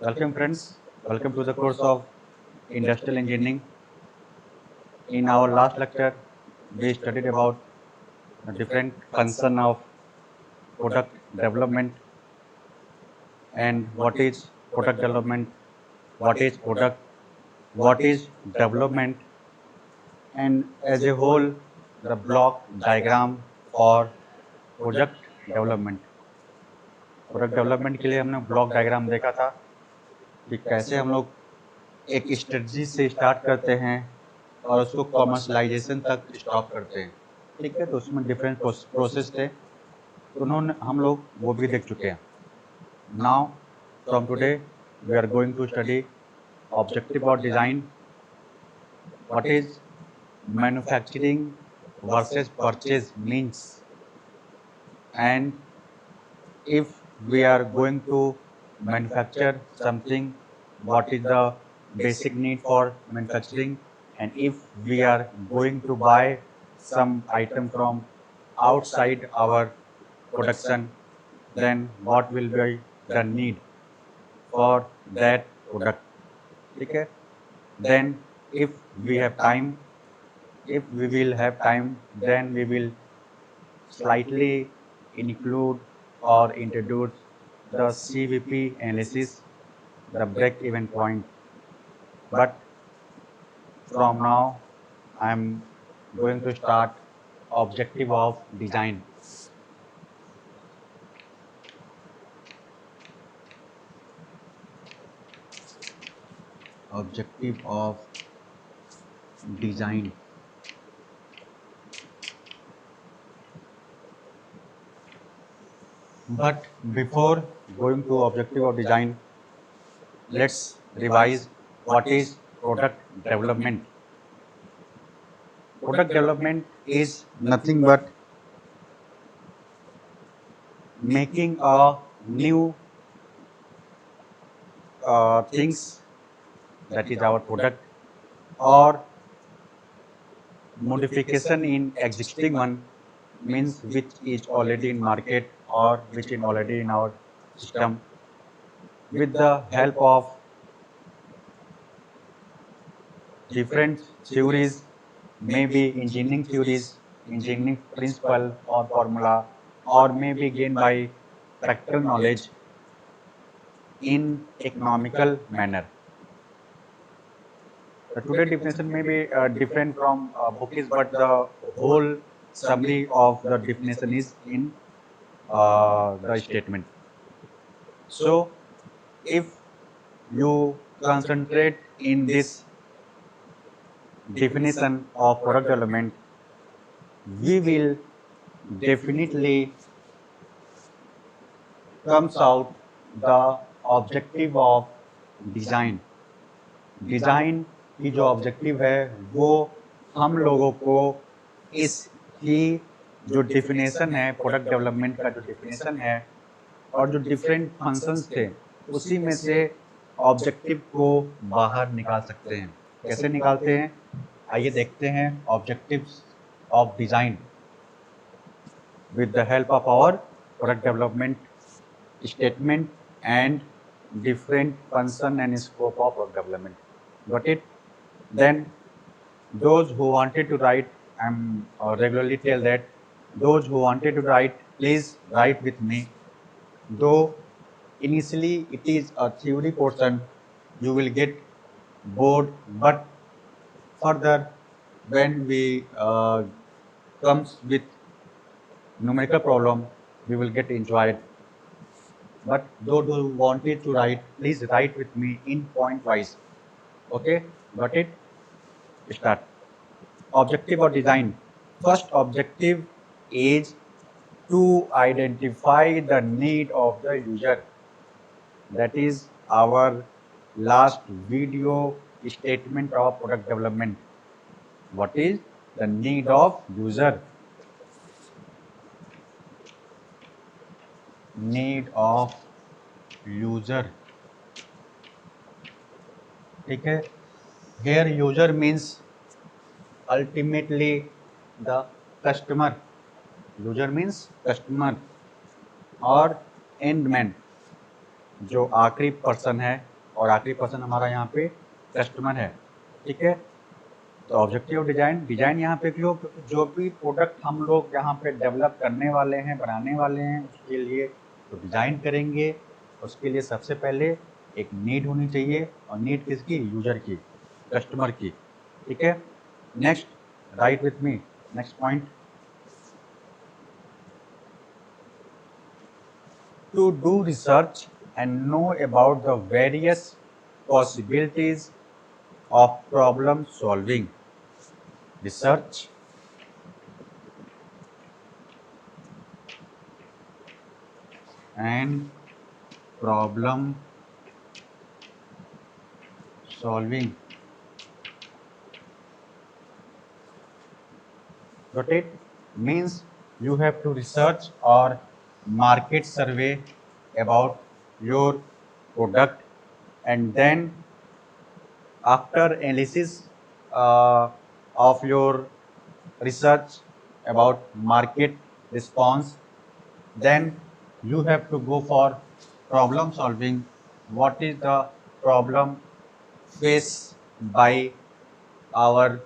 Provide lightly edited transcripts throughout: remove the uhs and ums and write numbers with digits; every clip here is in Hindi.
Welcome friends, welcome to the course of Industrial Engineering. In our last lecture, we studied about the different function of product development and what is product development, what is product, what is development, and as a whole the block diagram for project development. Product development के लिए हमने ब्लॉक डायग्राम देखा था कि कैसे हम लोग एक स्ट्रेटजी से स्टार्ट करते हैं और उसको कॉमर्शलाइजेशन तक स्टॉप करते हैं। ठीक है, तो उसमें डिफरेंट प्रोसेस थे, तो उन्होंने हम लोग वो भी देख चुके हैं। Now from today we are going to study objective और design, what is manufacturing versus purchase means, and if we are going to manufacture something, what is the basic need for manufacturing, and if we are going to buy some item from outside our production, then what will be the need for that product. ठीक है, then if we have time, then we will slightly include or introduce the CVP analysis, the break-even point. But from now, I am going to start objective of design. Objective of design. But before going to objective of design, let's revise what is product development. Product development is nothing but making a new things, that is our product, or modification in existing one, means which is already in market or which is already in our system, with the help of different theories, maybe engineering theories, engineering principle or formula, or maybe gained by practical knowledge in economical manner. The today definition may be different from books, but the whole summary of the definition is in the statement. So, if you concentrate in this definition of product development, we will definitely comes out the objective of design. Design की जो ऑब्जेक्टिव है वो हम लोगों को इसकी जो डेफिनेशन है, प्रोडक्ट डेवलपमेंट का जो डेफिनेशन है और जो डिफरेंट फंक्शंस थे, उसी में से ऑब्जेक्टिव को बाहर निकाल सकते हैं। कैसे निकालते हैं, आइए देखते हैं objectives of design with the help of our product development statement and different function and scope of product development. Got it? Then those who wanted to write, I'm regularly tell that those who wanted to write, please write with me. Though initially it is a theory portion, you will get bored, but further when we comes with numerical problem, we will get enjoyed. But those who wanted to write, please write with me in point wise. Okay, got it? Start. Objective of design. First objective is to identify the need of the user. That is our last video statement of product development. What is the need of user? Need of user. ठीक है, here user means ultimately the customer. User means customer और end man, जो आखिरी पर्सन है और आखिरी पर्सन हमारा यहाँ पे कस्टमर है, ठीक है। तो ऑब्जेक्टिव डिजाइन, डिजाइन यहाँ पे क्यों, क्योंकि जो भी प्रोडक्ट हम लोग यहाँ पे डेवलप करने वाले हैं, बनाने वाले हैं, उसके लिए तो डिजाइन करेंगे। उसके लिए सबसे पहले एक नीड होनी चाहिए, और नीड किसकी, यूजर की, कस्टमर की, ठीक है। Next, right with me, next point, to do research and know about the various possibilities of problem solving. Research and problem solving. Got it? Means you have to research or market survey about your product, and then after analysis of your research about market response, then you have to go for problem solving. What is the problem faced by our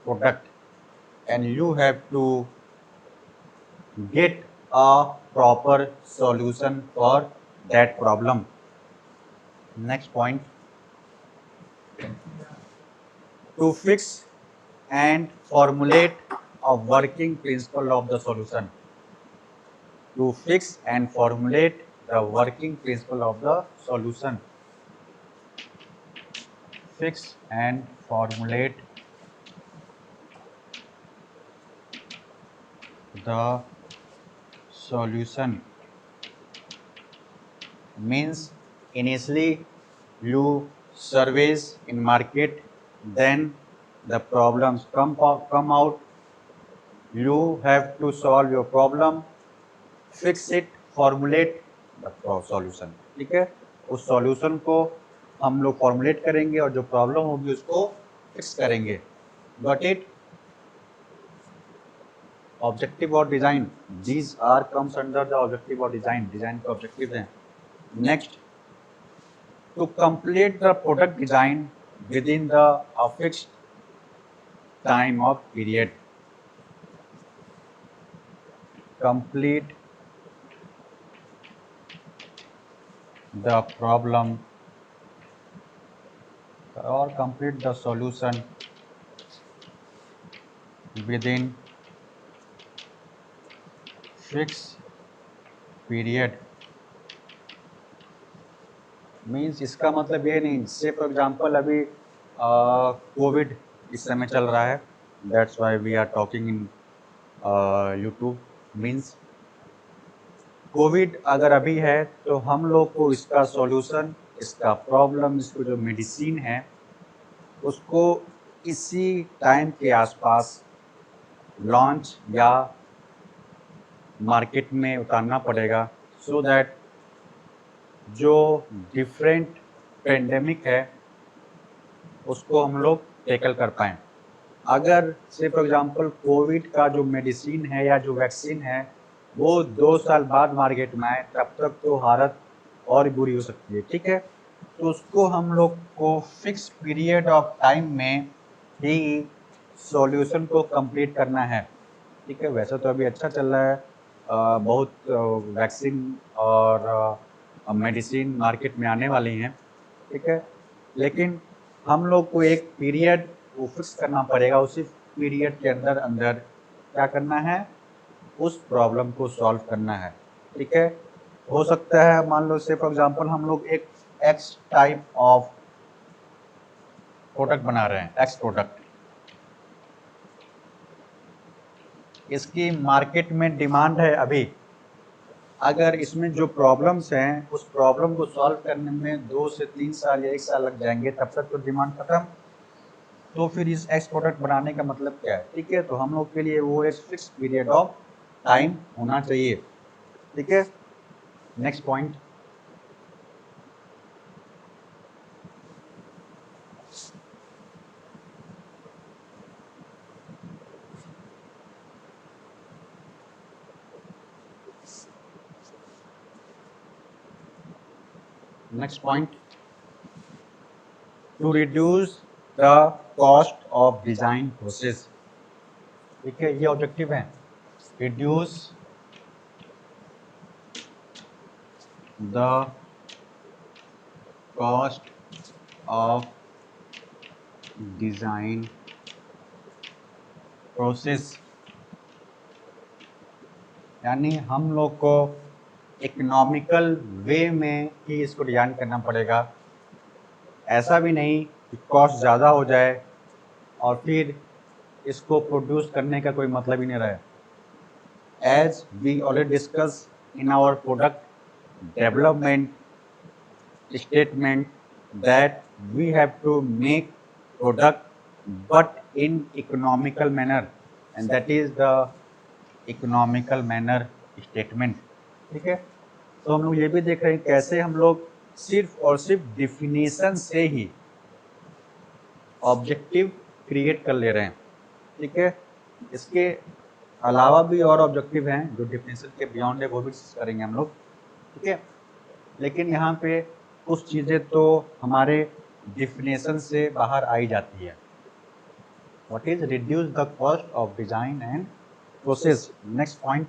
product, and you have to get a proper solution for that problem. Next point, to fix and formulate a working principle of the solution. To fix and formulate the working principle of the solution. Fix and formulate the solution means initially you surveys in market, then the problems come out, you have to solve your problem, fix it, formulate the solution, ठीक है। उस सॉल्यूशन को हम लोग फॉर्मुलेट करेंगे और जो प्रॉब्लम होगी उसको फिक्स करेंगे। Got it? ऑब्जेक्टिव और design, these are comes under the objective और डिजाइन, डिजाइन के ऑब्जेक्टिव हैं। Next, to complete the product design within the fixed time of period. Complete the problem or complete the solution within fixed period. Means इसका मतलब ये नहीं, से फॉर एग्जांपल अभी कोविड इस समय चल रहा है, that's why we are talking in YouTube. Means Covid अगर अभी है तो हम लोग को इसका सॉल्यूशन, इसका प्रॉब्लम, इसको जो मेडिसिन है उसको इसी टाइम के आसपास लॉन्च या मार्केट में उतारना पड़ेगा, सो दैट जो डिफरेंट पेंडेमिक है उसको हम लोग टैकल कर पाएँ। अगर से फॉर एग्जांपल कोविड का जो मेडिसिन है या जो वैक्सीन है वो 2 साल बाद मार्केट में आए, तब तक तो हालत और बुरी हो सकती है, ठीक है। तो उसको हम लोग को फिक्स पीरियड ऑफ टाइम में ही सॉल्यूशन को कंप्लीट करना है, ठीक है। वैसे तो अभी अच्छा चल रहा है, बहुत वैक्सीन और मेडिसिन मार्केट में आने वाली हैं, ठीक है। लेकिन हम लोग को एक पीरियड वो फिक्स करना पड़ेगा, उसी पीरियड के अंदर अंदर क्या करना है, उस प्रॉब्लम को सॉल्व करना है, ठीक है। हो सकता है मान लो से फॉर एग्जांपल हम लोग एक एक्स टाइप ऑफ प्रोडक्ट बना रहे हैं, एक्स प्रोडक्ट, इसकी मार्केट में डिमांड है अभी। अगर इसमें जो प्रॉब्लम्स हैं उस प्रॉब्लम को सॉल्व करने में 2 से 3 साल या 1 साल लग जाएंगे, तब तक तो डिमांड खत्म। तो फिर इस एक्स प्रोडक्ट बनाने का मतलब क्या है, ठीक है। तो हम लोग के लिए वो एक फिक्स पीरियड ऑफ टाइम होना चाहिए, ठीक है। Next point, next point, to reduce the cost of design process. ठीक है, ये ऑब्जेक्टिव है, reduce the cost of design process, यानी हम लोग को इकोनॉमिकल वे में ही इसको डिजाइन करना पड़ेगा। ऐसा भी नहीं कि कॉस्ट ज़्यादा हो जाए और फिर इसको प्रोड्यूस करने का कोई मतलब ही नहीं रहे। As we already discuss in our product development statement that we have to make product but in economical manner, and that is the economical manner statement। ठीक है, तो हम लोग ये भी देख रहे हैं कैसे हम लोग सिर्फ और सिर्फ डिफिनेशन से ही ऑब्जेक्टिव क्रिएट कर ले रहे हैं। ठीक है, इसके अलावा भी और ऑब्जेक्टिव हैं जो डिफिनेशन के बियॉन्ड है, वो भी करेंगे हम लोग। ठीक है, लेकिन यहाँ पे कुछ चीज़ें तो हमारे डिफिनेशन से बाहर आई जाती है। What is reduce the cost of design and process. Next point,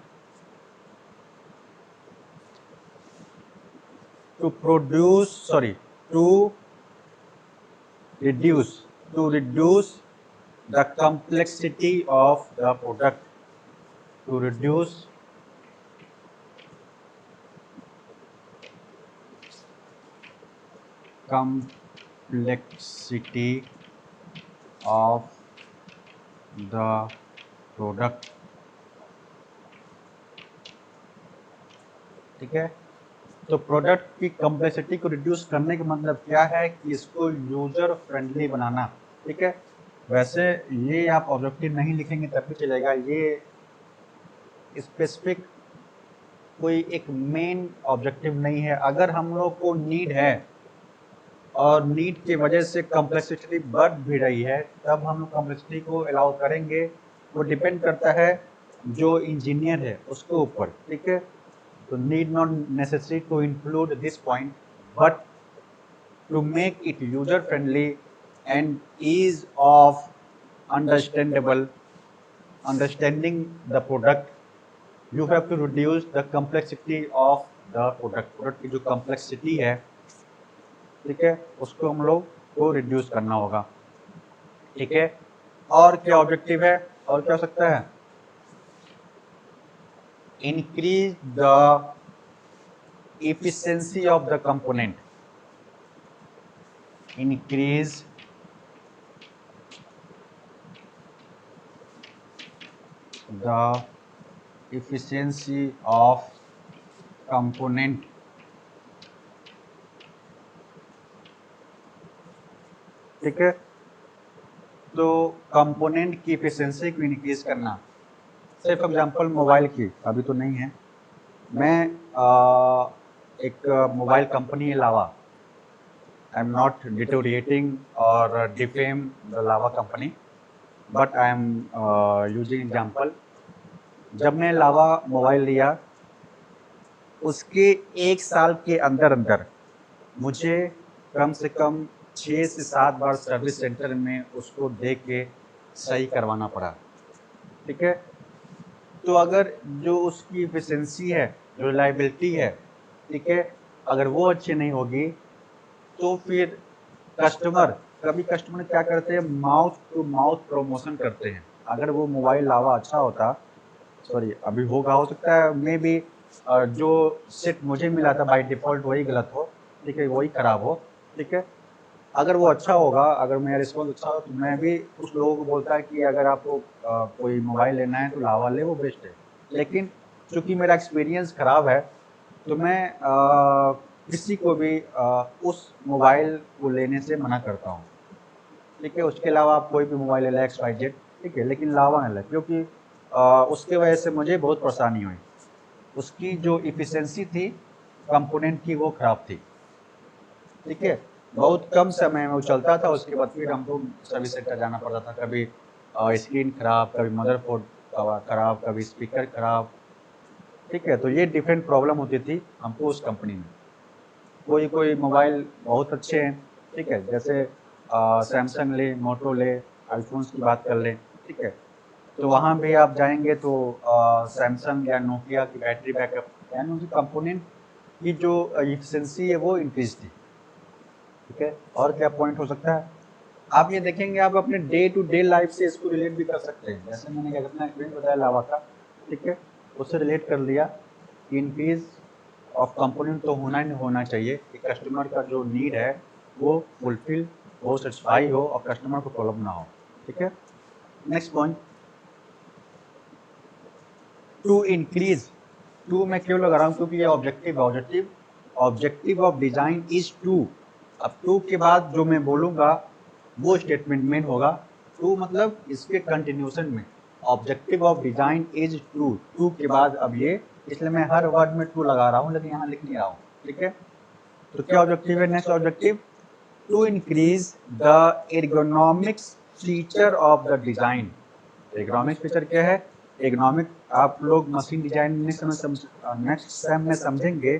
to reduce the complexity of the product, to reduce complexity of the product। ठीक है, तो प्रोडक्ट की कम्प्लेक्सिटी को रिड्यूस करने का मतलब क्या है कि इसको यूजर फ्रेंडली बनाना। ठीक है, वैसे ये आप ऑब्जेक्टिव नहीं लिखेंगे तब भी चलेगा, ये स्पेसिफिक कोई एक मेन ऑब्जेक्टिव नहीं है। अगर हम लोग को नीड है और नीड की वजह से कम्प्लेक्सिटी बढ़ भी रही है, तब हम लोग कम्प्लेक्सिटी को अलाउ करेंगे। वो डिपेंड करता है जो इंजीनियर है उसके ऊपर। ठीक है, तो need not necessary to include this point, but to make it user friendly and ease of understanding the product, you have to reduce the complexity of the product की जो complexity है, ठीक है, उसको हम लोग को रिड्यूस करना होगा। ठीक है, और क्या ऑब्जेक्टिव है, और क्या हो सकता है, increase the efficiency of the component, increase the efficiency of component। ठीक है, तो कंपोनेंट की एफिशिएंसी को इंक्रीज करना। सिर्फ एग्जांपल मोबाइल की, अभी तो नहीं है, मैं एक mobile company Lava, I am not deteriorating और defame the Lava company, but I am using example. जब मैं लावा मोबाइल लिया, उसके एक साल के अंदर अंदर मुझे कम से कम 6 से 7 बार सर्विस सेंटर में उसको दे के सही करवाना पड़ा। ठीक है, तो अगर जो उसकी एफिशिएंसी है, जो रिलायबिलिटी है, ठीक है, अगर वो अच्छी नहीं होगी तो फिर कभी कस्टमर क्या करते हैं, माउथ टू माउथ प्रमोशन करते हैं। अगर वो मोबाइल लावा अच्छा होता, सॉरी अभी होगा, हो सकता है मे बी जो सेट मुझे मिला था बाय डिफ़ॉल्ट वही गलत हो, ठीक है, वही खराब हो। ठीक है, अगर वो अच्छा होगा, अगर मेरा रिस्पॉन्स अच्छा हो, तो मैं भी उस लोगों को बोलता है कि अगर आपको कोई मोबाइल लेना है तो लावा ले, वो बेस्ट है। लेकिन चूँकि मेरा एक्सपीरियंस ख़राब है, तो मैं किसी को भी उस मोबाइल को लेने से मना करता हूँ। ठीक है, उसके अलावा आप कोई भी मोबाइल ले लें XYZ, ठीक है, लेकिन लावा न लें, क्योंकि उसके वजह से मुझे बहुत परेशानी हुई। उसकी जो एफिशिएंसी थी कंपोनेंट की, वो ख़राब थी। ठीक है, बहुत कम समय में वो चलता था, उसके बाद फिर हमको सर्विस सेंटर जाना पड़ता था। कभी स्क्रीन खराब, कभी मदरबोर्ड खराब, कभी स्पीकर खराब। ठीक है, तो ये डिफरेंट प्रॉब्लम होती थी हमको उस कंपनी में। कोई कोई मोबाइल बहुत अच्छे हैं, ठीक है, जैसे सैमसंग ले, मोटो ले, आईफोन्स की बात कर लें, ठीक है, तो वहाँ भी आप जाएंगे तो सैमसंग या नोकिया की बैटरी बैकअप यानी उनकी कंपोनेंट की जो एफिशिएंसी है वो इंक्रीज थी, ठीक है। और क्या पॉइंट हो सकता है, आप ये देखेंगे आप अपने डे टू डे लाइफ से इसको रिलेट भी कर सकते हैं, जैसे मैंने क्या करना एक्सपीरियंस बताया लावा का, ठीक है, उससे रिलेट कर लिया कि इंक्रीज ऑफ कंपोनेंट तो होना ही होना चाहिए कि कस्टमर का जो नीड है वो फुलफिल हो, सेटिस्फाई हो और कस्टमर को प्रॉब्लम ना हो, ठीक है। Next point, to increase, to मैं क्यों लगा रहा हूँ क्योंकि ये ऑब्जेक्टिव है, objective of design is to, अब टू के बाद जो मैं बोलूंगा वो स्टेटमेंट मेन होगा, टू मतलब इसके कंटिन्यूशन में, objective of design is to, to के बाद अब ये, इसलिए मैं हर वर्ड में टू लगा रहा हूँ लेकिन यहाँ लिख नहीं रहा हूँ, ठीक है। तो क्या ऑब्जेक्टिव है, next objective, to increase the ergonomics feature of the design. Ergonomics feature क्या है, एर्गोनॉमिक आप लोग मशीन डिजाइन नेक्स्ट सेम में समझेंगे,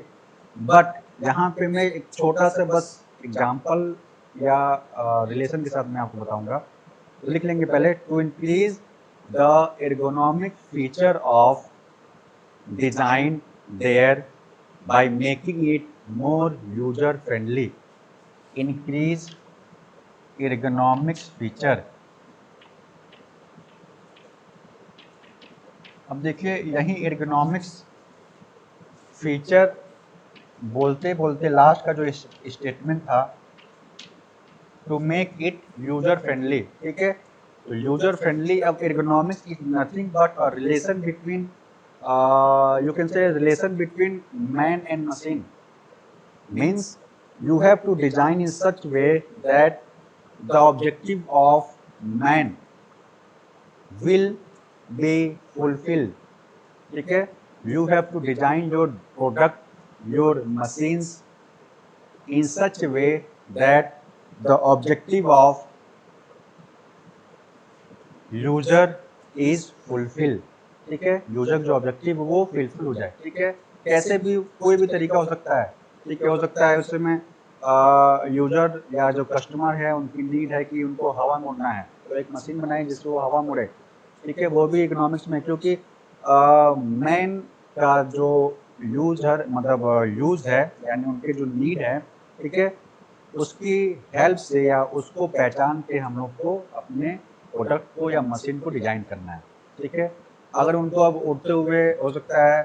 बट यहाँ पे मैं एक छोटा सा बस एग्जांपल या रिलेशन के साथ मैं आपको बताऊंगा, तो लिख लेंगे पहले, to increase the ergonomic feature of design thereby making it more user friendly, increase ergonomics feature. अब देखिए यही एर्गोनॉमिक्स फीचर बोलते बोलते लास्ट का जो स्टेटमेंट था, to make it user friendly, ठीक है, तो यूजर फ्रेंडली, अब ergonomics is nothing but a relation between, you can say relation between man and machine, means you have to design in such way that the objective of man will be fulfilled, ठीक है, you have to design your product, your machines in such a way that the objective of user is fulfilled, ठीक है, यूजर जो ऑब्जेक्टिव वो फुलफिल हो जाए, ठीक है, कैसे भी कोई भी तरीका हो सकता है, ठीक है, हो सकता है उसमें यूजर या जो कस्टमर है उनकी नीड है कि उनको हवा मोड़ना है तो एक मशीन बनाई जिससे वो हवा मोड़े, ठीक है, वो भी इकोनॉमिक्स में, क्योंकि मैन का जो यूजर मतलब यूज है यानी उनके जो नीड है, ठीक है, उसकी हेल्प से या उसको पहचान के हम लोग को अपने प्रोडक्ट को या मशीन को डिजाइन करना है, ठीक है। अगर उनको अब उड़ते हुए हो सकता है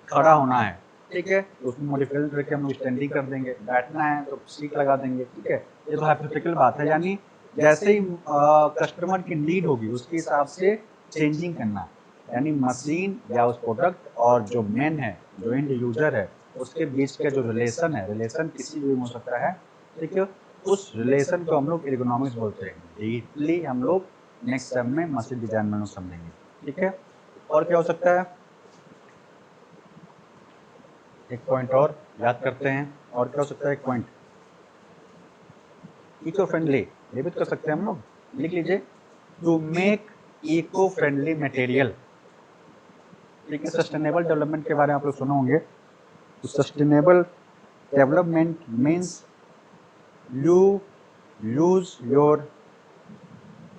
खड़ा होना है, ठीक है, तो उसमें मॉडिफिकेशन करके हम लोग स्टैंडिंग कर देंगे, बैठना है तो सीट लगा देंगे, ठीक है, ये तो हाइपोथेटिकल बात है, यानी जैसे ही कस्टमर की नीड होगी उसके हिसाब से चेंजिंग करना, यानी मशीन या उस प्रोडक्ट और जो मेन है जो एंड यूजर है उसके बीच का जो रिलेशन है, रिलेशन किसी भी हो सकता है, ठीक है, उस रिलेशन को हम लोग एर्गोनॉमिक्स बोलते हैं, डीपली हम लोग नेक्स्ट टर्म में मशीन डिजाइन में समझेंगे, ठीक है। और क्या हो सकता है, एक पॉइंट और याद करते हैं, और क्या हो सकता है, एक पॉइंट, इको फ्रेंडली, ये भी कर सकते हैं हम लोग, लिख लीजिए, to make eco friendly material, ठीक है, सस्टेनेबल डेवलपमेंट के बारे में आप लोग सुने होंगे, तो sustainable development means you use your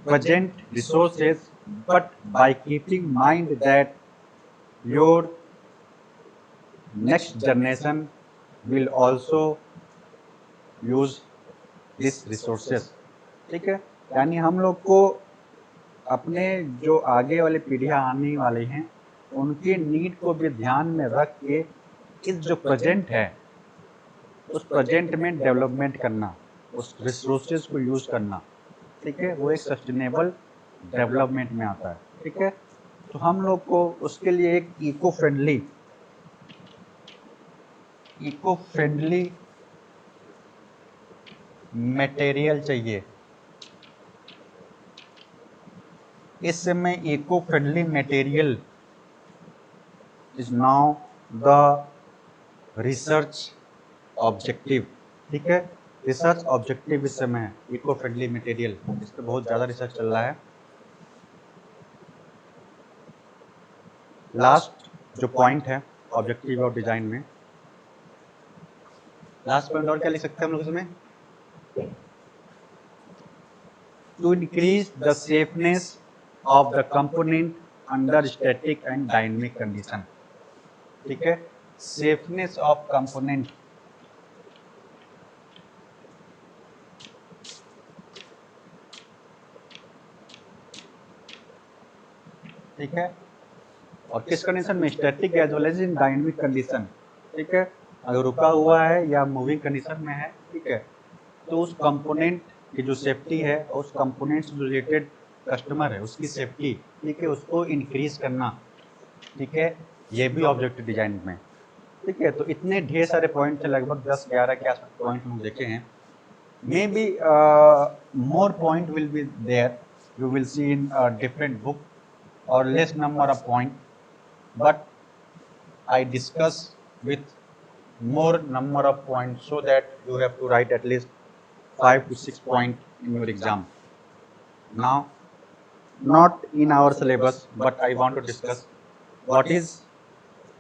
present resources but by keeping mind that your next generation will also use these resources, ठीक है, यानी हम लोग को अपने जो आगे वाली पीढ़ियां आने वाली हैं उनके नीड को भी ध्यान में रख के इस जो प्रेजेंट है उस प्रेजेंट में डेवलपमेंट करना, उस रिसोर्सेज को यूज करना, ठीक है, वो एक सस्टेनेबल डेवलपमेंट में आता है, ठीक है। तो हम लोग को उसके लिए एक इको फ्रेंडली मटेरियल चाहिए, इस समय eco friendly material is now the research objective, ठीक है, रिसर्च ऑब्जेक्टिव इस समय है इको फ्रेंडली मटेरियल, इस पर बहुत ज़्यादा रिसर्च चल रहा है। लास्ट जो पॉइंट है ऑब्जेक्टिव ऑफ डिजाइन में, लास्ट पॉइंट और क्या लिख सकते हैं हम लोग इसमें, to increase the safeness of the component under static and dynamic condition. ठीक है, सेफनेस ऑफ कंपोनेंट, ठीक है, और किस कंडीशन में, static as well as in dynamic condition, ठीक है, अगर रुका हुआ है या मूविंग कंडीशन में है, ठीक है, तो उस कंपोनेंट की जो सेफ्टी है, उस कंपोनेंट से रिलेटेड कस्टमर है उसकी सेफ्टी, ठीक है, उसको इंक्रीज करना, ठीक है, ये भी ऑब्जेक्टिव डिजाइन में, ठीक है। तो इतने ढेर सारे पॉइंट थे, लगभग 10-11 के आसपास पॉइंट हम देखे हैं। May be more point will be there, you will see in different book or less number of point, but I discuss with more number of points so that you have to write at least 5 to 6 point in your exam. Now, not in our syllabus, but I want to discuss what is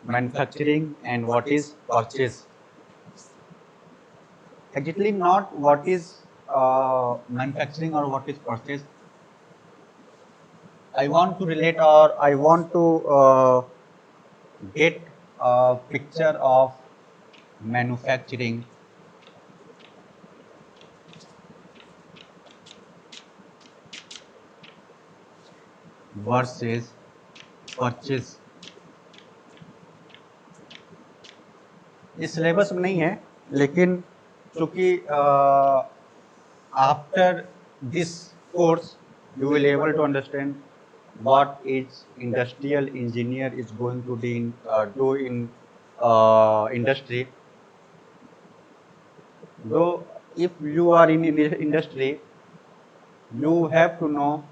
manufacturing and what is purchase. Actually, not what is manufacturing or what is purchase. I want to relate, or I want to get a picture of manufacturing versus purchase. इस सिलेबस में नहीं है, लेकिन चूंकि after this course you will able to understand what is industrial engineer is going to do in industry. Though if you are in industry, you have to know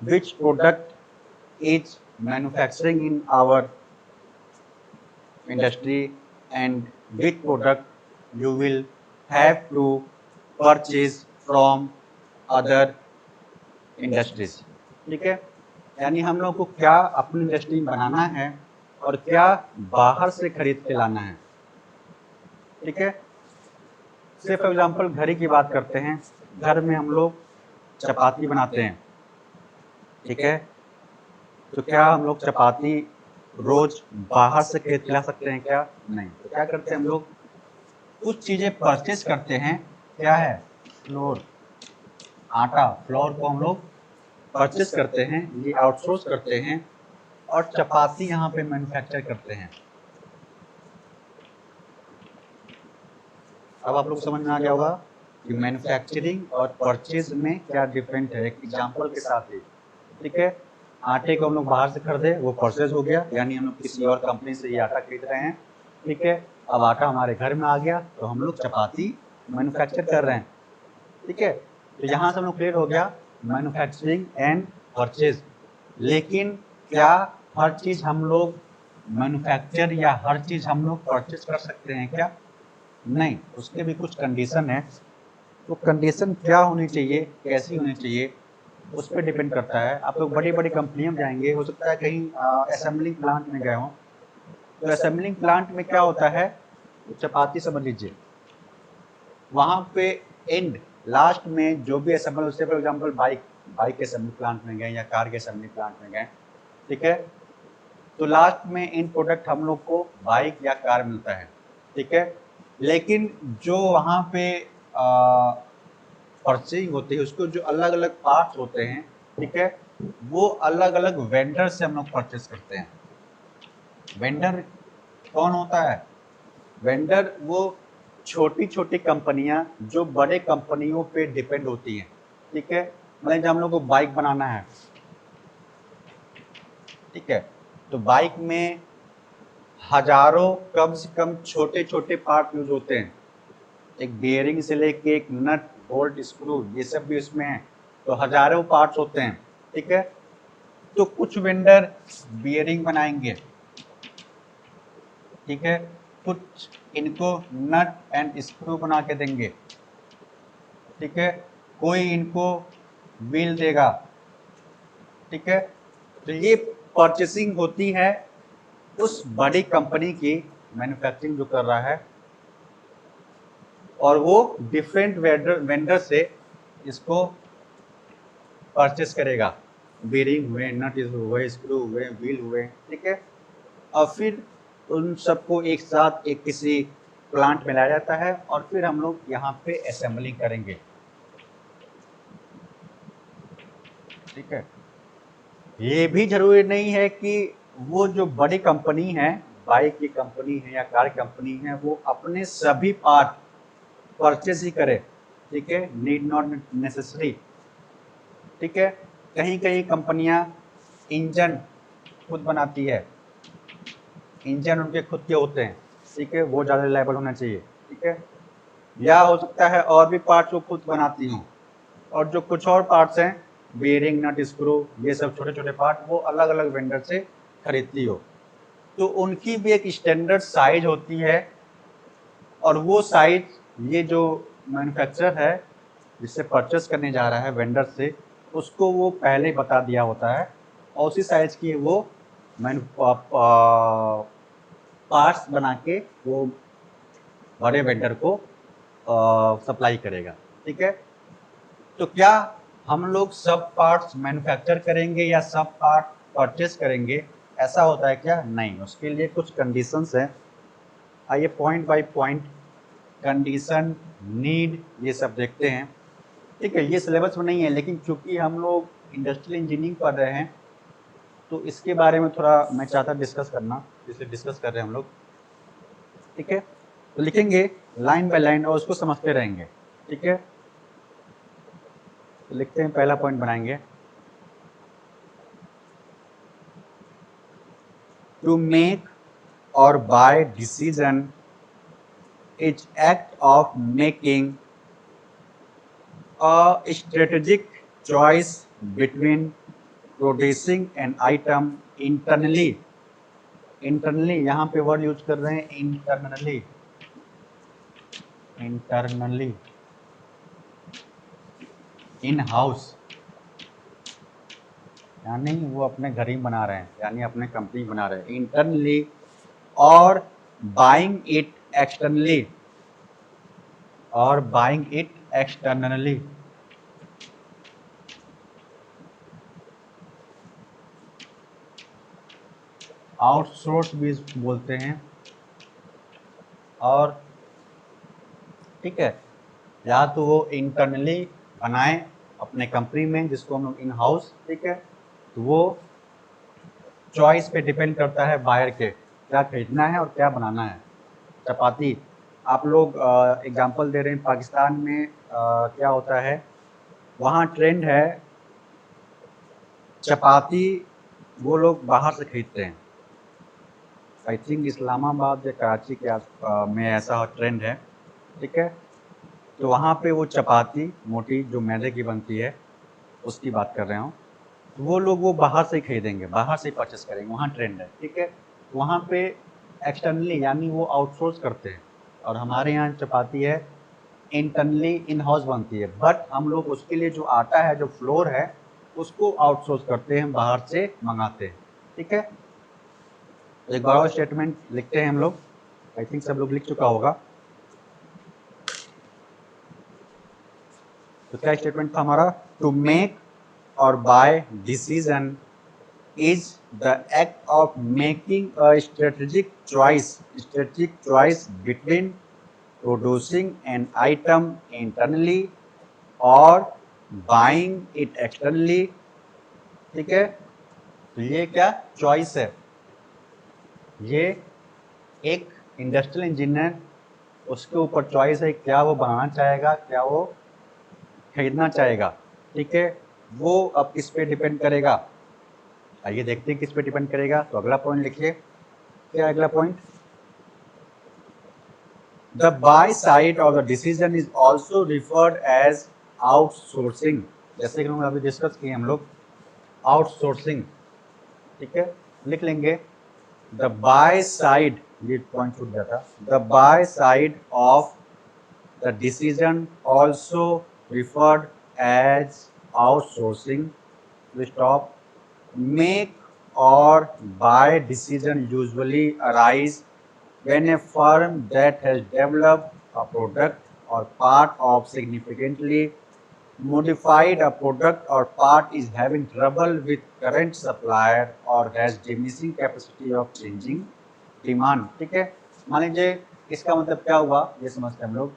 which product is manufacturing in our industry and which product you will have to purchase from other industries, ठीक है। यानी हम लोग को क्या अपनी इंडस्ट्री में बनाना है और क्या बाहर से खरीद के लाना है, ठीक है। से फॉर एग्जांपल घर की बात करते हैं, घर में हम लोग चपाती बनाते हैं, ठीक है, तो क्या हम लोग चपाती रोज बाहर से खरीद के ला सकते हैं क्या? नहीं। तो क्या करते हैं हम लोग, कुछ चीजें परचेज करते हैं, क्या है, फ्लोर, आटा, फ्लोर को हम लोग परचेज करते हैं, ये आउटसोर्स करते हैं, और चपाती यहाँ पे मैन्युफैक्चर करते हैं। अब आप लोग समझ में आ गया होगा कि मैन्युफैक्चरिंग और परचेज में क्या डिफरेंट है, एक एग्जांपल के साथ ही, ठीक है। आटे को हम लोग बाहर से खरीदे, वो परचेज हो गया, यानी हम लोग किसी और कंपनी से ये आटा खरीद रहे हैं, ठीक है। अब आटा हमारे घर में आ गया, तो हम लोग चपाती मैन्युफैक्चर कर रहे हैं, ठीक है। तो यहाँ से हम लोग क्लियर हो गया मैन्युफैक्चरिंग एंड परचेज। लेकिन क्या हर चीज हम लोग मैन्युफैक्चर या हर चीज हम लोग परचेज कर सकते हैं क्या? नहीं, उसके भी कुछ कंडीशन है। तो कंडीशन क्या होनी चाहिए, कैसी होनी चाहिए, उस पर डिपेंड करता है। आप लोग बड़ी बड़ी कंपनियों में जाएंगे, हो सकता है कहीं असेंबलिंग प्लांट में गए हों, तो असेंबलिंग प्लांट में क्या होता है, चपाती समझ लीजिए, वहाँ पे एंड लास्ट में जो भी असेंबल, उससे फॉर एग्जांपल बाइक के असेंबली प्लांट में गए या कार के असेंबली प्लांट में गए, ठीक है, तो लास्ट में इन प्रोडक्ट हम लोग को बाइक या कार मिलता है, ठीक है। लेकिन जो वहाँ पे परचेजिंग होती है, उसको जो अलग अलग पार्ट्स होते हैं, ठीक है, वो अलग अलग वेंडर से हम लोग परचेज करते हैं। वेंडर कौन होता है? वेंडर वो छोटी छोटी कंपनियां जो बड़े कंपनियों पे डिपेंड होती हैं, ठीक है। मतलब जब हम लोग को बाइक बनाना है, ठीक है, तो बाइक में हजारों कम से कम छोटे छोटे पार्ट यूज होते हैं, एक बियरिंग से लेके एक नट बोल्ट स्क्रू ये सब भी उसमें है, तो हजारों पार्ट्स होते हैं, ठीक है। तो कुछ वेंडर बियरिंग बनाएंगे, ठीक है, कुछ इनको नट एंड स्क्रू बना के देंगे, ठीक है, कोई इनको व्हील देगा, ठीक है। तो ये परचेसिंग होती है उस बड़ी कंपनी की, मैन्युफैक्चरिंग जो कर रहा है, और वो डिफरेंट वेंडर से इसको परचेस करेगा, बेरिंग हुए, नट हुए, स्क्रू हुए, व्हील हुए, ठीक है, और फिर उन सबको एक साथ एक किसी प्लांट में लाया जाता है और फिर हम लोग यहाँ पे असेंबलिंग करेंगे, ठीक है। ये भी जरूरी नहीं है कि वो जो बड़ी कंपनी है, बाइक की कंपनी है या कार कंपनी है, वो अपने सभी पार्ट परचेज ही करे, ठीक है, नीड नॉट नेसेसरी, ठीक है। कहीं कहीं कंपनियां इंजन खुद बनाती है, इंजन उनके खुद के होते हैं, ठीक है, वो ज़्यादा रिलायबल होना चाहिए, ठीक है। या हो सकता है और भी पार्ट्स वो खुद बनाती हों, और जो कुछ और पार्ट्स हैं, बेरिंग, नट, स्क्रू, ये सब छोटे छोटे पार्ट वो अलग अलग वेंडर से खरीदती हो, तो उनकी भी एक स्टैंडर्ड साइज होती है, और वो साइज ये जो मैन्युफैक्चरर है जिससे परचेस करने जा रहा है वेंडर से, उसको वो पहले बता दिया होता है, और उसी साइज की वो पार्ट्स बना के वो बड़े वेंडर को सप्लाई करेगा, ठीक है। तो क्या हम लोग सब पार्ट्स मैन्युफैक्चर करेंगे या सब पार्ट परचेस करेंगे, ऐसा होता है क्या? नहीं, उसके लिए कुछ कंडीशंस हैं। आइए point by point condition, need, ये सब देखते हैं, ठीक है। ये सिलेबस में नहीं है, लेकिन चूंकि हम लोग इंडस्ट्रियल इंजीनियरिंग पढ़ रहे हैं तो इसके बारे में थोड़ा मैं चाहता डिस्कस करना, इसलिए डिस्कस कर रहे हैं हम लोग, ठीक है। तो लिखेंगे लाइन बाय लाइन और उसको समझते रहेंगे, ठीक है। तो लिखते हैं, पहला पॉइंट बनाएंगे, टू मेक और buy decision is act of making a strategic choice between producing an item internally, internally यहाँ पे वर्ड यूज कर रहे हैं इंटरनली, इंटरनली, इन हाउस, यानी वो अपने घर ही बना रहे हैं, यानी अपने कंपनी बना रहे हैं इंटरनली, और बाइंग इट एक्सटर्नली, और बाइंग इट एक्सटर्नली, आउटसोर्स भी बोलते हैं, और ठीक है, या तो वो इंटरनली बनाए अपने कंपनी में जिसको हम लोग इन हाउस, ठीक है, तो वो चॉइस पे डिपेंड करता है बायर के, क्या खरीदना है और क्या बनाना है। चपाती, आप लोग एग्जांपल दे रहे हैं, पाकिस्तान में क्या होता है, वहाँ ट्रेंड है चपाती वो लोग बाहर से खरीदते हैं, आई थिंक इस्लामाबाद या कराची के में ऐसा ट्रेंड है, ठीक है। तो वहाँ पे वो चपाती मोटी जो मैदे की बनती है उसकी बात कर रहा हूँ, तो वो लोग वो बाहर से ही खरीदेंगे, बाहर से ही परचेस करेंगे, वहाँ ट्रेंड है, ठीक है। वहाँ पे एक्सटर्नली यानी वो आउटसोर्स करते हैं, और हमारे यहाँ चपाती है इंटरनली इन हाउस बनती है, बट हम लोग उसके लिए जो आटा है, जो फ्लोर है, उसको आउटसोर्स करते हैं, बाहर से मंगाते हैं, ठीक है। तो एक बार और स्टेटमेंट लिखते हैं हम लोग, आई थिंक सब लोग लिख चुका होगा। तो क्या स्टेटमेंट था हमारा? टू मेक और buy decision is the act of making a strategic choice between producing an item internally or buying it externally, ठीक है। तो ये क्या चॉइस है, ये एक इंडस्ट्रियल इंजीनियर, उसके ऊपर चॉइस है, क्या वो बनाना चाहेगा, क्या वो खरीदना चाहेगा, ठीक है। वो अब किस पे डिपेंड करेगा, आइए देखते हैं किस पे डिपेंड करेगा। तो अगला पॉइंट लिखिए, क्या अगला point? The buy side of the decision is also referred as outsourcing, जैसे कि हम अभी डिस्कस किए हम लोग आउटसोर्सिंग, ठीक है। लिख लेंगे the buy side, ये पॉइंट छूट जाता, the buy side of the decision also referred as outsourcing. Stop. Make or buy decision usually arise when a firm that has developed a product or part of significantly modified a product or part is having trouble with current supplier or has diminishing capacity of changing demand। ठीक है, मान लीजिए इसका मतलब क्या हुआ, ये समझते हैं हम लोग।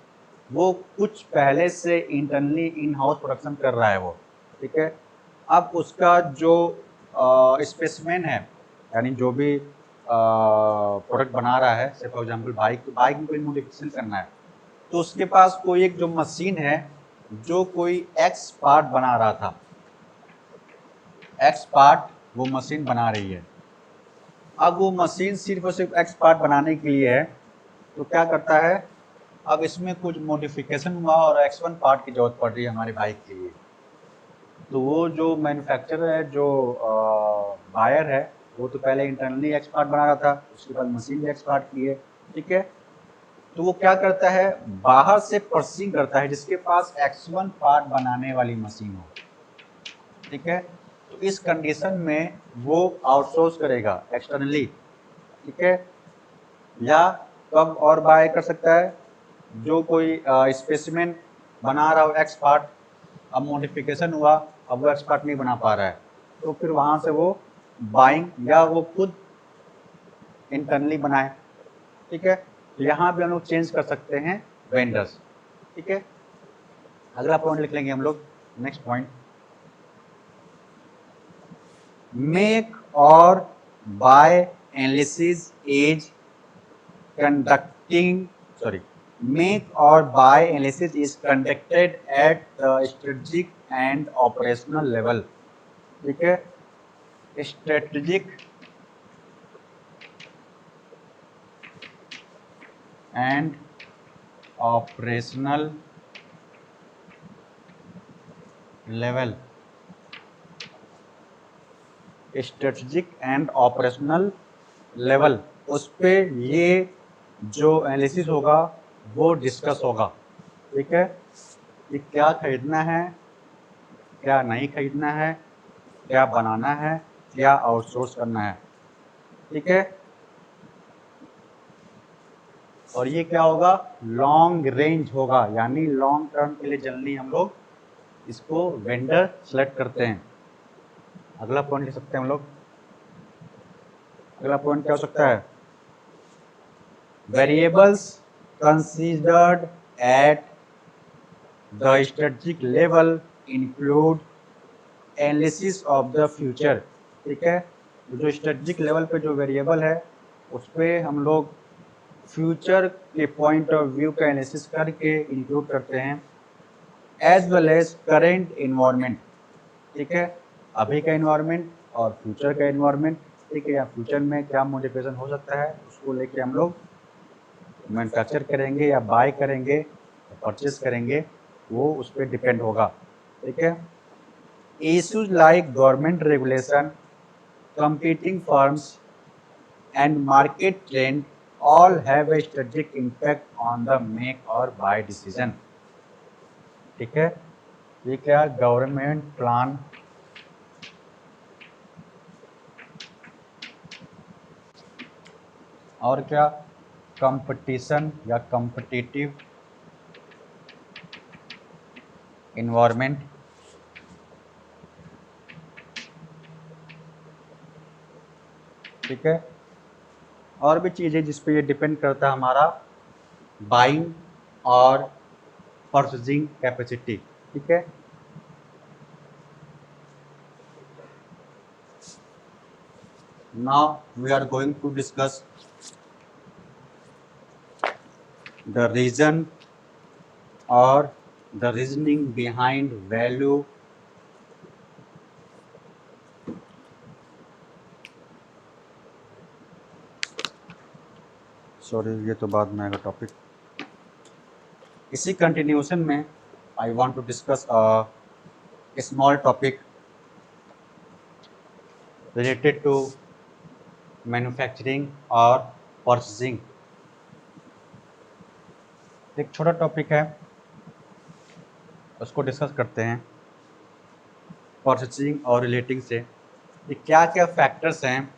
वो कुछ पहले से इंटरनली इन हाउस प्रोडक्शन कर रहा है वो, ठीक है। अब उसका जो स्पेसिमेन है, यानी जो भी प्रोडक्ट बना रहा है, से फॉर एग्जांपल बाइक, तो बाइक में कोई मॉडिफिकेशन करना है, तो उसके पास कोई एक जो मशीन है जो कोई एक्स पार्ट बना रहा था, एक्स पार्ट वो मशीन बना रही है। अब वो मशीन सिर्फ और सिर्फ एक्स पार्ट बनाने के लिए है, तो क्या करता है, अब इसमें कुछ मॉडिफिकेशन हुआ और एक्स वन पार्ट की जरूरत पड़ रही है हमारी बाइक के लिए। तो वो जो मैन्युफैक्चरर है, जो बायर है, वो तो पहले इंटरनली एक्स पार्ट बना रहा था, उसके बाद मशीन भी एक्स पार्ट की है, ठीक है। तो वो क्या करता है, बाहर से परचेसिंग करता है जिसके पास X1 पार्ट बनाने वाली मशीन हो, ठीक है। तो इस कंडीशन में वो आउटसोर्स करेगा एक्सटर्नली, ठीक है। या कब और बाय कर सकता है, जो कोई स्पेसिमेन बना रहा हो एक्स पार्ट, अब मॉडिफिकेशन हुआ, अब वो एक्स पार्ट नहीं बना पा रहा है, तो फिर वहां से वो बाइंग या वो खुद इंटरनली बनाए, ठीक है। तो यहाँ भी हम लोग चेंज कर सकते हैं वेंडर्स, ठीक है। अगला पॉइंट लिख लेंगे हम लोग, नेक्स्ट पॉइंट, मेक और buy analysis is conducting, sorry, make और buy analysis is conducted at the strategic and operational level, ठीक है। Strategic and operational level, strategic and operational level, उस पे ये जो एनालिसिस होगा वो डिस्कस होगा, ठीक है। कि क्या खरीदना है, क्या नहीं खरीदना है, क्या बनाना है, क्या आउटसोर्स करना है, ठीक है। और ये क्या होगा, लॉन्ग रेंज होगा, यानी लॉन्ग टर्म के लिए जनरली हम लोग इसको वेंडर सेलेक्ट करते हैं। अगला पॉइंट लिख सकते हैं हम लोग, अगला पॉइंट क्या हो सकता है, variables considered eight the strategic level include analysis of the future, ठीक है। तो जो स्ट्रेटेजिक लेवल पे जो वेरिएबल है उस पर हम लोग फ्यूचर के पॉइंट ऑफ व्यू का एनालिसिस करके इंक्लूड करते हैं, as well as current environment, ठीक है। अभी का इन्वायरमेंट और फ्यूचर का इन्वायरमेंट, ठीक है। या फ्यूचर में क्या मॉडिफिकेशन हो सकता है उसको लेके हम लोग मैन्युफैक्चर करेंगे या बाय करेंगे या परचेस करेंगे, वो उस पर डिपेंड होगा, ठीक है। Issues like government regulation, competing firms and market trend all have a strategic impact on the make or buy decision, ठीक है। ये क्या, गवर्नमेंट प्लान, और क्या, कंपटीशन या कॉम्पिटिटिव इन्वायरमेंट, ठीक है। और भी चीज़ें जिस पे ये डिपेंड करता है हमारा बाइंग और परचेजिंग कैपेसिटी, ठीक है। Now we are going to discuss the reason और the reasoning behind value, sorry ये तो बाद में आएगा टॉपिक। इसी कंटिन्यूशन में I want to discuss a small topic related to manufacturing और परचेजिंग। एक छोटा टॉपिक है, उसको डिस्कस करते हैं परचेजिंग और रिलेटिंग से, कि क्या क्या फैक्टर्स हैं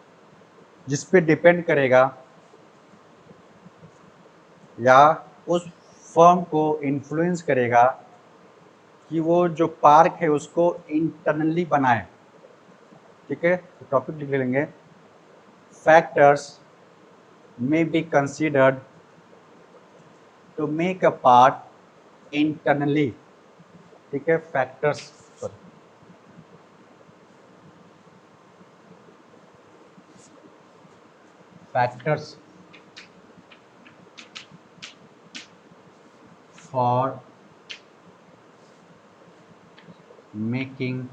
जिस पे डिपेंड करेगा या उस फर्म को इन्फ्लुएंस करेगा कि वो जो पार्क है उसको इंटरनली बनाए। ठीक है, तो टॉपिक लिख लेंगे, factors may be considered to make a part internally। ठीक है, factors factors for making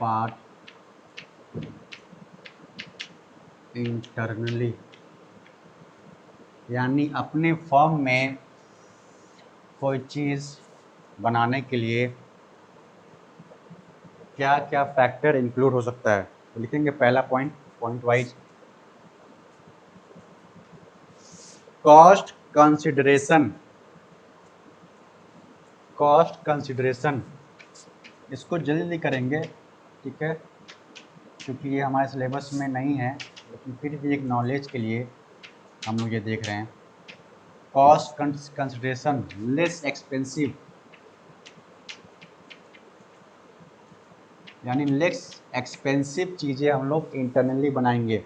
part internally, यानी अपने फॉर्म में कोई चीज़ बनाने के लिए क्या क्या फैक्टर इंक्लूड हो सकता है। तो लिखेंगे पहला point, point wise, cost consideration. Cost consideration इसको जल्दी करेंगे, ठीक है, क्योंकि ये हमारे सिलेबस में नहीं है, लेकिन फिर भी एक नॉलेज के लिए हम लोग ये देख रहे हैं। कॉस्ट कंसिडरेशन, लेस एक्सपेंसिव, यानी लेस एक्सपेंसिव चीज़ें हम लोग इंटरनली बनाएंगे।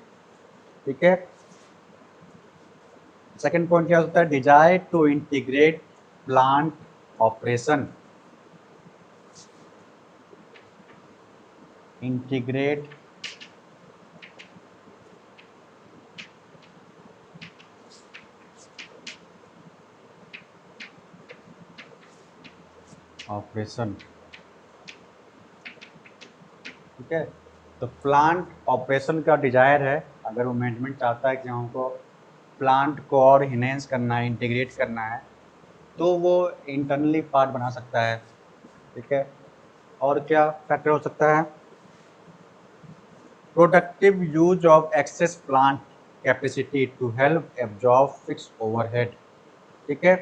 ठीक है, सेकंड पॉइंट क्या होता है, desire to integrate plant operation. Integrate operation. ठीक है, तो प्लांट ऑपरेशन का डिजायर है, अगर वो मैनेजमेंट चाहता है कि हमको प्लांट को और इनहेंस करना है, इंटीग्रेट करना है, तो वो इंटरनली पार्ट बना सकता है। ठीक है, और क्या फैक्टर हो सकता है, productive use of excess plant capacity to help absorb fix overhead. ठीक है,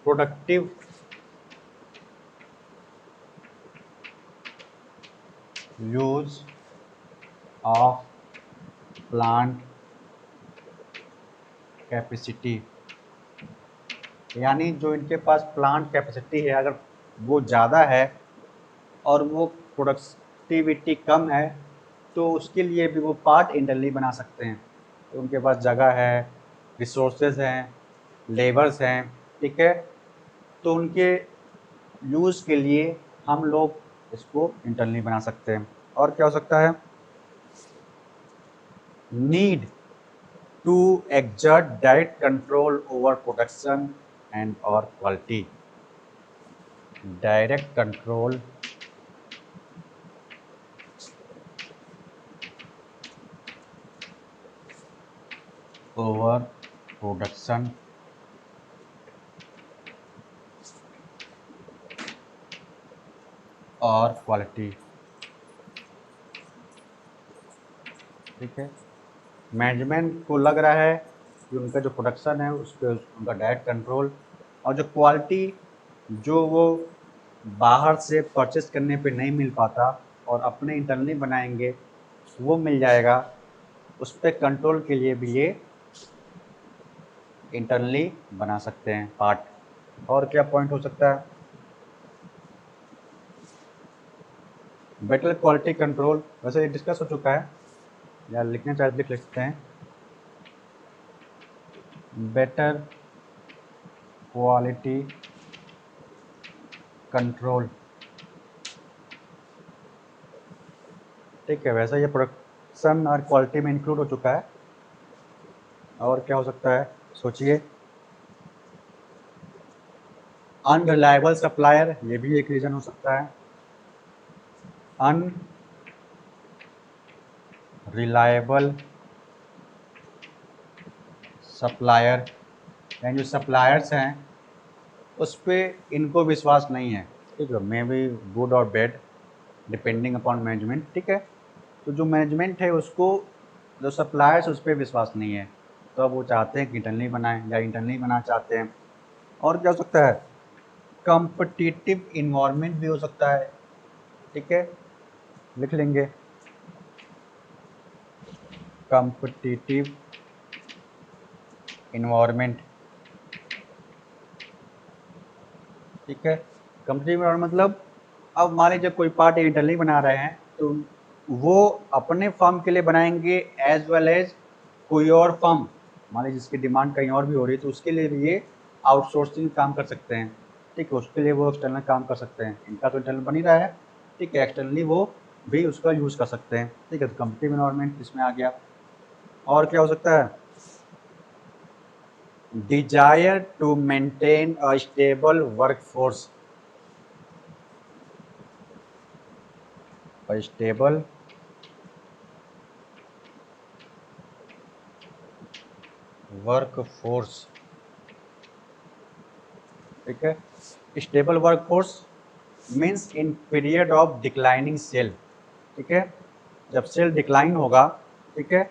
productive use of plant capacity, यानी जो इनके पास प्लांट कैपेसिटी है, अगर वो ज़्यादा है और वो प्रोडक्टिविटी कम है, तो उसके लिए भी वो पार्ट इंटरनली बना सकते हैं। तो उनके पास जगह है, रिसोर्सेज हैं, लेबर्स हैं, ठीक है, तो उनके यूज़ के लिए हम लोग इसको इंटरनली बना सकते हैं। और क्या हो सकता है, need to exert direct control over production and or quality। Direct control over production और क्वालिटी। ठीक है, मैनेजमेंट को लग रहा है कि उनका जो प्रोडक्शन है उस पर उनका डायरेक्ट कंट्रोल, और जो क्वालिटी जो वो बाहर से परचेस करने पे नहीं मिल पाता और अपने इंटरनली बनाएंगे वो मिल जाएगा, उस पर कंट्रोल के लिए भी ये इंटरनली बना सकते हैं पार्ट। और क्या पॉइंट हो सकता है, बेटर क्वालिटी कंट्रोल, वैसे ये डिस्कस हो चुका है, या लिखना चाहे लिख सकते हैं, बेटर क्वालिटी कंट्रोल। ठीक है, वैसे ये प्रोडक्शन और क्वालिटी में इंक्लूड हो चुका है। और क्या हो सकता है, सोचिए, अनरिलायबल सप्लायर, ये भी एक रीज़न हो सकता है। अनरिलायबल सप्लायर, यानी जो सप्लायर्स हैं उस पर इनको विश्वास नहीं है। ठीक है, मे बी गुड और बैड डिपेंडिंग अपॉन मैनेजमेंट। ठीक है, तो जो मैनेजमेंट है उसको, जो सप्लायर्स उस पर विश्वास नहीं है, तो अब वो चाहते हैं कि इंटरनली बनाएं या इंटरनली बनाना चाहते हैं। और क्या हो सकता है, कॉम्पिटिटिव इन्वायरमेंट भी हो सकता है। ठीक है, लिख लेंगे, कॉम्पिटिटिव इन्वायरमेंट। ठीक है। कंपनी में मतलब अब मान लीजिए कोई पार्ट इंटरनली बना रहे हैं तो वो अपने फर्म के लिए बनाएंगे एज वेल एज कोई और फर्म मान लीजिए जिसकी डिमांड कहीं और भी हो रही है तो उसके लिए भी ये आउटसोर्सिंग काम कर सकते हैं। ठीक है, उसके लिए वो एक्सटर्नल काम कर सकते हैं। इनका तो इंटरनल बन ही रहा है, ठीक है, एक्सटर्नली वो भी उसका यूज़ कर सकते हैं। ठीक है, तो कंपनी इन्वायरमेंट इसमें आ गया। और क्या हो सकता है? Desire to maintain a stable workforce, stable workforce. ठीक है, stable workforce means in period of declining sale. ठीक है, जब सेल डिक्लाइन होगा, ठीक है,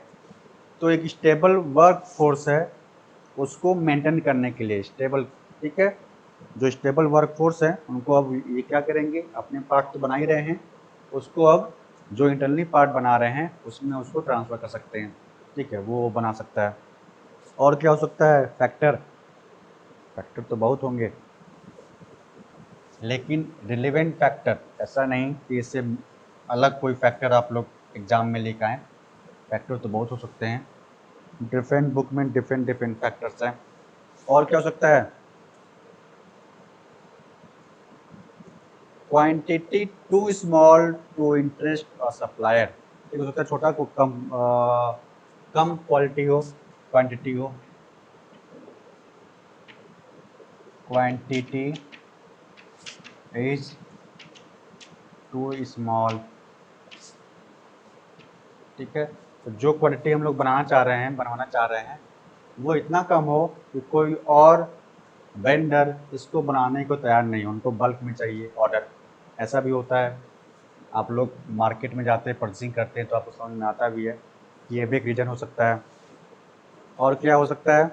तो एक स्टेबल वर्कफोर्स है उसको मेंटेन करने के लिए स्टेबल। ठीक है, जो स्टेबल वर्कफोर्स है उनको अब ये क्या करेंगे, अपने पार्ट तो बना ही रहे हैं, उसको अब जो इंटरनली पार्ट बना रहे हैं उसमें उसको ट्रांसफ़र कर सकते हैं। ठीक है, वो बना सकता है। और क्या हो सकता है? फैक्टर। फैक्टर तो बहुत होंगे, लेकिन रिलेवेंट फैक्टर ऐसा नहीं कि इससे अलग कोई फैक्टर आप लोग एग्जाम में लेकर आएँ। फैक्टर तो बहुत हो सकते हैं, डिफरेंट बुक में डिफरेंट डिफरेंट फैक्टर्स हैं। और क्या हो सकता है? Quantity too small to interest a supplier. एक हो सकता है छोटा को कम क्वालिटी हो, क्वांटिटी हो, क्वांटिटी इज टू स्मॉल। ठीक है, तो जो क्वांटिटी हम लोग बनाना चाह रहे हैं, बनवाना चाह रहे हैं, वो इतना कम हो कि कोई और वेंडर इसको बनाने को तैयार नहीं हो, उनको बल्क में चाहिए ऑर्डर। ऐसा भी होता है। आप लोग मार्केट में जाते हैं, परचेसिंग करते हैं, तो आपको समझ में आता भी है कि ये भी एक रीज़न हो सकता है। और क्या हो सकता है?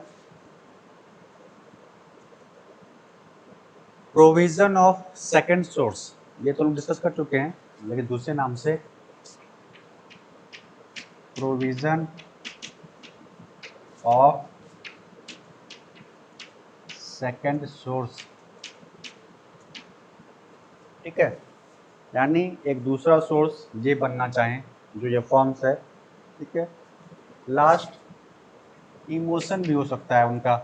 Provision of second source. ये तो हम डिस्कस कर चुके हैं, लेकिन दूसरे नाम से प्रोविज़न ऑफ सेकंड सोर्स। ठीक है, यानी एक दूसरा सोर्स ये बनना चाहें जो ये फॉर्म्स है। ठीक है, लास्ट इमोशन भी हो सकता है उनका।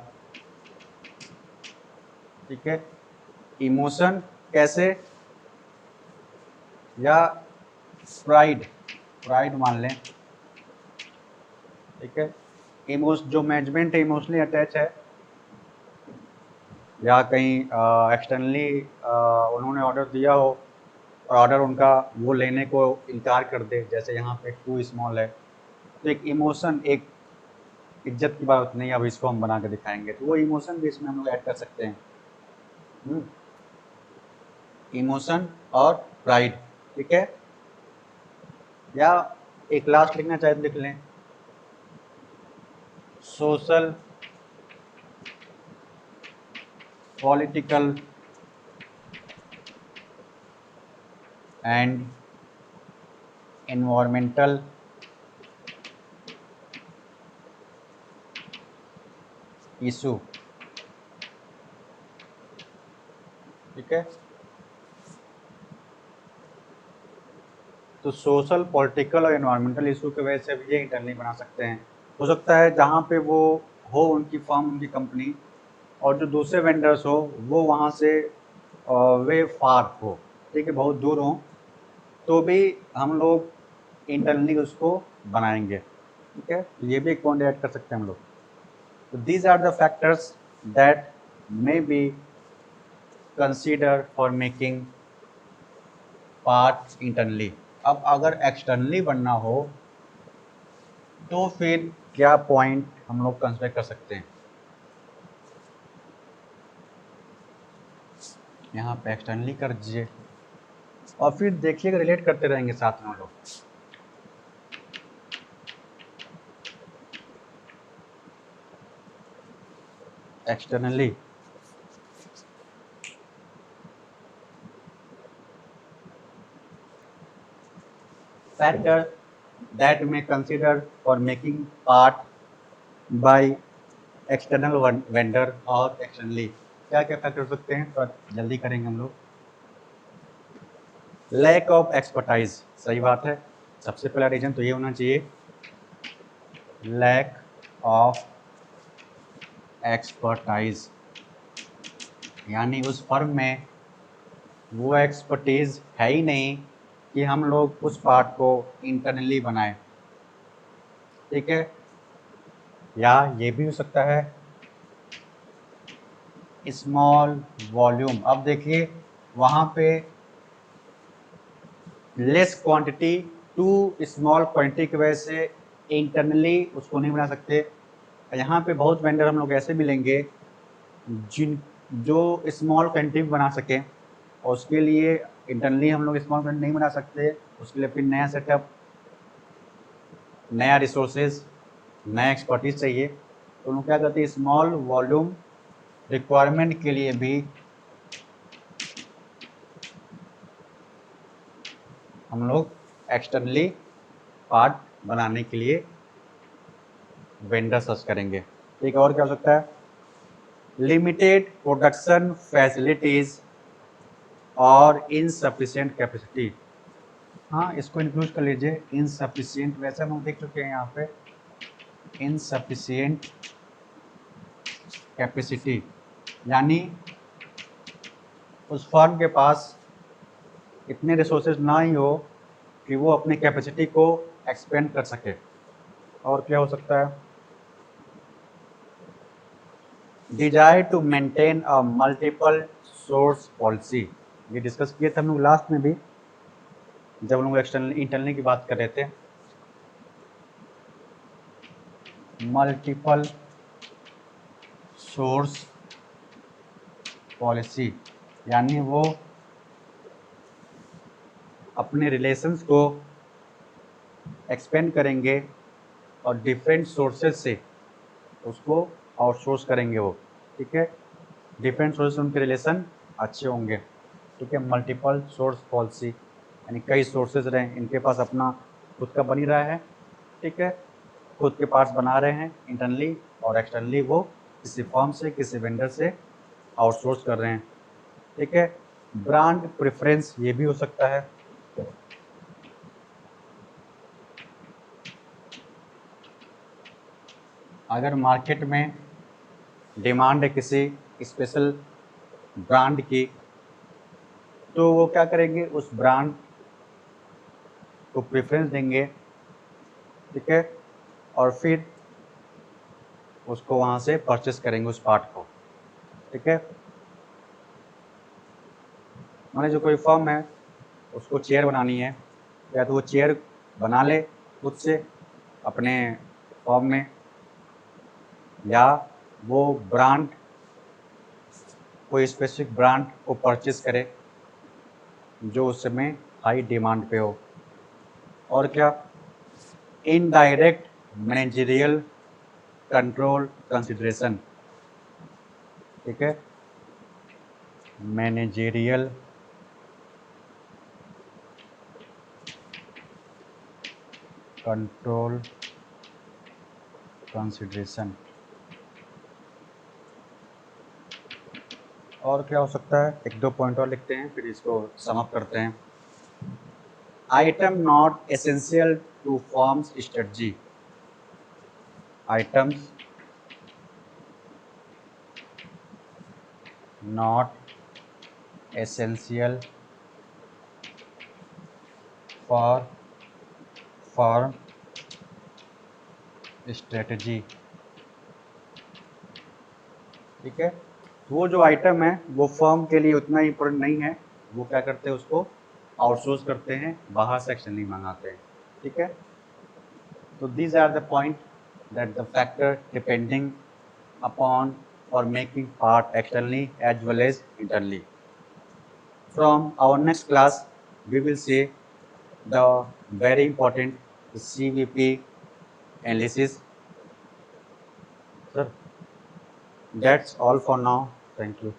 ठीक है, इमोशन कैसे? या प्राइड, प्राइड मान लें। ठीक है, इमोश जो मैनेजमेंट है इमोशनली अटैच है, या कहीं एक्सटर्नली उन्होंने ऑर्डर दिया हो और ऑर्डर उनका वो लेने को इनकार कर दे, जैसे यहाँ पे टू स्मॉल है, तो एक इमोशन, एक इज्जत की बात नहीं, अब इसको हम बना के दिखाएंगे, तो वो इमोशन भी इसमें हम लोग ऐड कर सकते हैं। इमोशन और प्राइड। ठीक है, या एक लास्ट लिखना चाहे तो लिख लें, social political and environmental issue. ठीक है, तो सोशल पॉलिटिकल और एनवायरमेंटल इशू की वजह से भी ये इंटरनली बना सकते हैं। हो सकता है जहाँ पे वो हो उनकी फर्म, उनकी कंपनी, और जो दूसरे वेंडर्स हो वो वहाँ से वे फार हो, ठीक है, बहुत दूर हो, तो भी हम लोग इंटरनली उसको बनाएंगे। ठीक है, तो ये भी एक पॉइंट ऐड कर सकते हैं हम लोग। तो these are the factors that may be consider for making part internally. अब अगर एक्सटर्नली बनना हो तो फिर क्या पॉइंट हम लोग कंसिडर कर सकते हैं? यहाँ पे एक्सटर्नली कर दीजिए और फिर देखिएगा, रिलेट करते रहेंगे साथ में हम लोग। Externally factor that may consider for making part by external vendor or externally। क्या क्या फैक्टर हो सकते हैं, तो जल्दी करेंगे हम लोग। लैक ऑफ एक्सपर्टाइज, सही बात है, सबसे पहला रीजन तो ये होना चाहिए, लैक ऑफ एक्सपर्टाइज, यानी उस फर्म में वो एक्सपर्टीज है ही नहीं कि हम लोग उस पार्ट को इंटरनली बनाए, ठीक है। या ये भी हो सकता है स्मॉल वॉल्यूम। अब देखिए वहाँ पे less quantity too small quantity की वजह से इंटरनली उसको नहीं बना सकते। यहाँ पे बहुत वेंडर हम लोग ऐसे मिलेंगे जिन जो स्मॉल क्वांटिटी बना सकें, और उसके लिए इंटरनली हम लोग स्मॉल क्वांटिटी नहीं बना सकते, उसके लिए फिर नया सेटअप, नया रिसोर्सेज, नया एक्सपर्टीज चाहिए। तो लोग क्या करते हैं, स्मॉल वॉल्यूम रिक्वायरमेंट के लिए भी हम लोग एक्सटर्नली पार्ट बनाने के लिए वेंडर सर्च करेंगे, ठीक है। और क्या हो सकता है, लिमिटेड प्रोडक्शन फैसिलिटीज और इनसफिशिएंट कैपेसिटी। हाँ, इसको इंक्लूड कर लीजिए, इनसफिशिएंट, वैसे हम देख चुके हैं यहाँ पे इनसफिशिएंट कैपेसिटी, यानी उस फर्म के पास इतने रिसोर्सेज ना ही हो कि वो अपनी कैपेसिटी को एक्सपेंड कर सके। और क्या हो सकता है, desire to maintain a multiple source policy, ये डिस्कस किए थे हम लोग लास्ट में भी जब हम लोग एक्सटर्नल इंटरनल की बात कर रहे थे। मल्टीपल सोर्स पॉलिसी, यानी वो अपने रिलेशंस को एक्सपेंड करेंगे और डिफरेंट सोर्सेज से उसको आउटसोर्स करेंगे वो, ठीक है। डिफरेंट सोर्सेज उनके रिलेशन अच्छे होंगे, ठीक है। मल्टीपल सोर्स पॉलिसी, यानी कई सोर्सेज रहे, इनके पास अपना खुद का बन ही रहा है, ठीक है, खुद के पार्ट्स बना रहे हैं इंटरनली, और एक्सटर्नली वो किसी फर्म से, किसी वेंडर से आउटसोर्स कर रहे हैं, ठीक है। ब्रांड प्रेफरेंस, ये भी हो सकता है, अगर मार्केट में डिमांड है किसी स्पेशल ब्रांड की, तो वो क्या करेंगे, उस ब्रांड को प्रेफरेंस देंगे, ठीक है, और फिर उसको वहाँ से परचेस करेंगे उस पार्ट को, ठीक है। माने जो कोई फर्म है उसको चेयर बनानी है, या तो वो चेयर बना ले खुद से अपने फर्म में, या वो ब्रांड, कोई स्पेसिफिक ब्रांड को परचेस करे जो उस समय हाई डिमांड पे हो। और क्या, इनडायरेक्ट मैनेजरियल कंट्रोल कंसिडरेशन, ठीक है, मैनेजरियल कंट्रोल कंसिडरेशन। और क्या हो सकता है, एक दो पॉइंट और लिखते हैं फिर इसको समअप करते हैं। Item not essential two forms strategy, items not essential for form strategy, ठीक है। तो वो जो आइटम है वो फर्म के लिए उतना इम्पोर्टेंट नहीं है, वो क्या करते हैं, उसको आउटसोर्स करते हैं, बाहर से एक्सटर्नली मंगाते हैं, ठीक है। So these are the point that the factor depending upon for making part externally as well as internally. From our next class, we will see the very important CVP analysis. Sir, that's all for now. Thank you.